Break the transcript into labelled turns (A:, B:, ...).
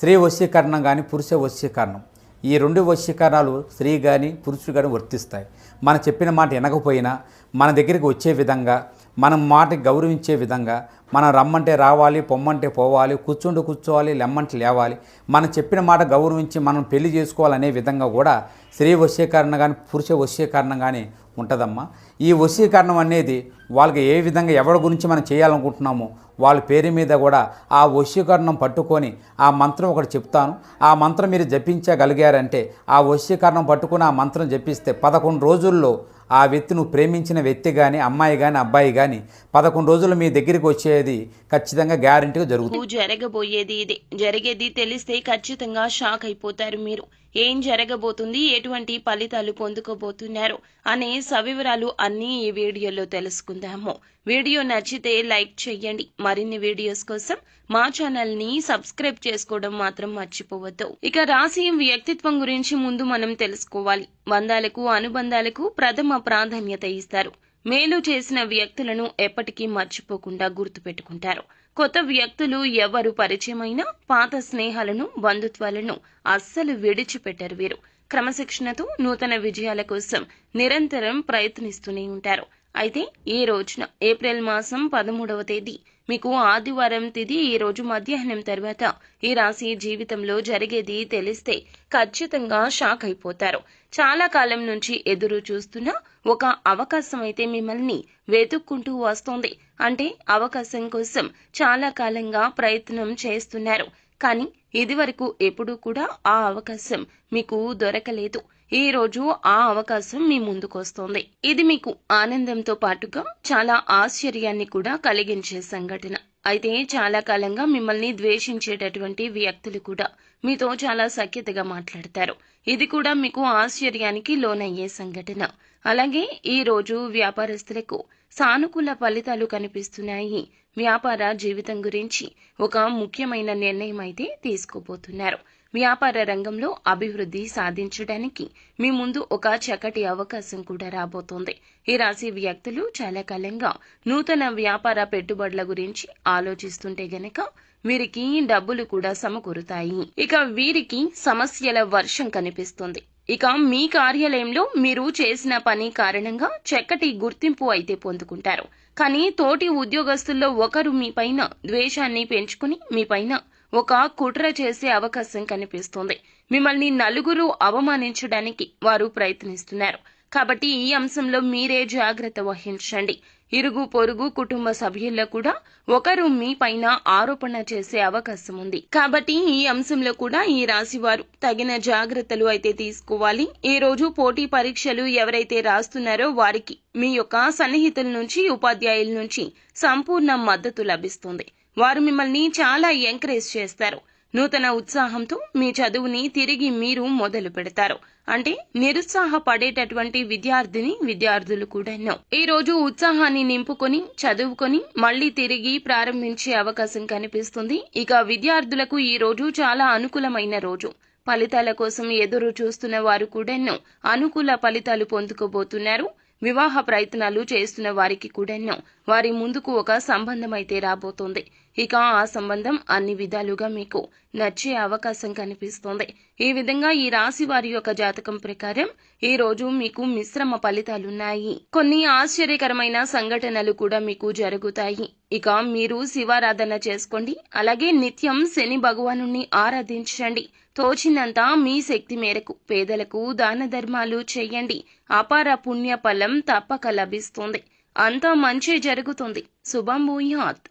A: స్త్రీ వశీకరణం కానీ పురుష వశీకరణం, ఈ రెండు వశీకరణాలు స్త్రీ కానీ పురుషుడు కానీ వర్తిస్తాయి. మనం చెప్పిన మాట వినకపోయినా మన దగ్గరికి వచ్చే విధంగా, మనం మాటకి గౌరవించే విధంగా, మనం రమ్మంటే రావాలి, పొమ్మంటే పోవాలి, కూర్చుంటూ కూర్చోవాలి, లెమ్మంటే లేవాలి, మనం చెప్పిన మాట గౌరవించి మనం పెళ్లి చేసుకోవాలనే విధంగా కూడా స్త్రీ వశీకరణ కానీ పురుష వశీకరణం కానీ ఉంటుందమ్మా. ఈ వశీకరణం అనేది వాళ్ళకి ఏ విధంగా ఎవరి గురించి మనం చేయాలనుకుంటున్నామో వాళ్ళ పేరు మీద కూడా ఆ వశీకరణం పట్టుకొని ఆ మంత్రం ఒకటి చెప్తాను. ఆ మంత్రం మీరు జపించగలిగారంటే ఆ వశీకరణం పట్టుకొని ఆ మంత్రం జపిస్తే 11 రోజుల్లో ఆ వ్యక్తి, నువ్వు ప్రేమించిన వ్యక్తి కానీ అమ్మాయి కానీ అబ్బాయి కానీ 11 రోజులు మీ దగ్గరికి వచ్చేది ఖచ్చితంగా గ్యారెంటీగా జరుగుతుంది.
B: జరగబోయేది ఇదే. జరిగేది తెలిస్తే ఖచ్చితంగా షాక్ అయిపోతారు మీరు. ఏం జరగబోతుంది, ఎటువంటి ఫలితాలు పొందుకోబోతున్నారు అనే సవివరాలు అన్నీ ఈ వీడియోలో తెలుసుకుందాము. వీడియో నచ్చితే లైక్ చేయండి. మరిన్ని వీడియోస్ కోసం మా ఛానల్ ని సబ్స్క్రైబ్ చేసుకోవడం మాత్రం మర్చిపోవద్దు. ఇక రాశి వ్యక్తిత్వం గురించి ముందు మనం తెలుసుకోవాలి. బంధాలకు అనుబంధాలకు ప్రథమ ప్రాధాన్యత ఇస్తారు. మేలు చేసిన వ్యక్తులను ఎప్పటికీ మర్చిపోకుండా గుర్తుపెట్టుకుంటారు. కొత్త వ్యక్తులు ఎవరు పరిచయమైనా పాత స్నేహాలను, బంధుత్వాలను అస్సలు విడిచిపెట్టరు వీరు. క్రమశిక్షణతో నూతన విజయాల కోసం నిరంతరం ప్రయత్నిస్తూనే ఉంటారు. అయితే ఈ రోజున ఏప్రిల్ మాసం 13వ తేదీ మీకు ఆదివారం తిథి. ఈ రోజు మధ్యాహ్నం తర్వాత ఈ రాశి జీవితంలో జరిగేది తెలిస్తే ఖచ్చితంగా షాక్ అయిపోతారు. చాలా కాలం నుంచి ఎదురు చూస్తున్న ఒక అవకాశం అయితే మిమ్మల్ని వెతుక్కుంటూ వస్తోంది. అంటే అవకాశం కోసం చాలా కాలంగా ప్రయత్నం చేస్తున్నారు. కానీ ఇదివరకు ఎప్పుడూ కూడా ఆ అవకాశం మీకు దొరకలేదు. ఈ రోజు ఆ అవకాశం మీ ముందుకొస్తోంది. ఇది మీకు ఆనందంతో పాటుగా చాలా ఆశ్చర్యాన్ని కూడా కలిగించే సంఘటన. అయితే చాలా కాలంగా మిమ్మల్ని ద్వేషించేటటువంటి వ్యక్తులు కూడా మీతో చాలా సఖ్యతగా మాట్లాడతారు. ఇది కూడా మీకు ఆశ్చర్యానికి లోనయ్యే సంఘటన. అలాగే ఈ రోజు వ్యాపారస్తులకు సానుకూల ఫలితాలు కనిపిస్తున్నాయి. వ్యాపార జీవితం గురించి ఒక ముఖ్యమైన నిర్ణయం అయితే తీసుకోబోతున్నారు. వ్యాపార రంగంలో అభివృద్ధి సాధించడానికి మీ ముందు ఒక చక్కటి అవకాశం కూడా రాబోతోంది. ఈ రాశి వ్యక్తులు చాలా కాలంగా నూతన వ్యాపార పెట్టుబడుల గురించి ఆలోచిస్తుంటే గనక వీరికి డబ్బులు కూడా సమకూరుతాయి. ఇక వీరికి సమస్యల వర్షం కనిపిస్తుంది. ఇక మీ కార్యాలయంలో మీరు చేసిన పని కారణంగా చక్కటి గుర్తింపు అయితే పొందుకుంటారు. కానీ తోటి ఉద్యోగస్తుల్లో ఒకరు మీపైన ద్వేషాన్ని పెంచుకుని మీపైన ఒక కుట్ర చేసే అవకాశం కనిపిస్తోంది. మిమ్మల్ని నలుగురు అవమానించడానికి వారు ప్రయత్నిస్తున్నారు. కాబట్టి ఈ అంశంలో మీరే జాగ్రత్త వహించండి. ఇరుగు పొరుగు కుటుంబ సభ్యుల్లో కూడా ఒకరు మీ పైన ఆరోపణ చేసే అవకాశం ఉంది. కాబట్టి ఈ అంశంలో కూడా ఈ రాశి వారు తగిన జాగ్రత్తలు అయితే తీసుకోవాలి. ఈ రోజు పోటీ పరీక్షలు ఎవరైతే రాస్తున్నారో వారికి మీ యొక్క సన్నిహితుల నుంచి, ఉపాధ్యాయుల నుంచి సంపూర్ణ మద్దతు లభిస్తుంది. వారు మిమ్మల్ని చాలా ఎంకరేజ్ చేస్తారు. నూతన ఉత్సాహంతో మీ చదువుని తిరిగి మీరు మొదలు పెడతారు. అంటే నిరుత్సాహపడేటటువంటి విద్యార్థులు కూడా ఈ రోజు ఉత్సాహాన్ని నింపుకొని చదువుకొని మళ్లీ తిరిగి ప్రారంభించే అవకాశం కనిపిస్తుంది. ఇక విద్యార్థులకు ఈ రోజు చాలా అనుకూలమైన రోజు. ఫలితాల కోసం ఎదురు చూస్తున్న వారు కూడా అనుకూల ఫలితాలు పొందుకోబోతున్నారు. వివాహ ప్రయత్నాలు చేస్తున్న వారికి కూడా వారి ముందుకు ఒక సంబంధం అయితే రాబోతోంది. ఇక ఆ సంబంధం అన్ని విధాలుగా మీకు నచ్చే అవకాశం కనిపిస్తోంది. ఈ విధంగా ఈ రాశి వారి యొక్క జాతకం ప్రకారం ఈ రోజు మీకు మిశ్రమ ఫలితాలున్నాయి. కొన్ని ఆశ్చర్యకరమైన సంఘటనలు కూడా మీకు జరుగుతాయి. ఇక మీరు శివారాధన చేసుకోండి. అలాగే నిత్యం శని భగవానుణ్ణి ఆరాధించండి. తోచినంత మీ శక్తి మేరకు పేదలకు దాన ధర్మాలు చేయండి. అపార పుణ్య ఫలం తప్పక లభిస్తుంది. అంతా మంచి జరుగుతుంది. శుభం భూయాత్.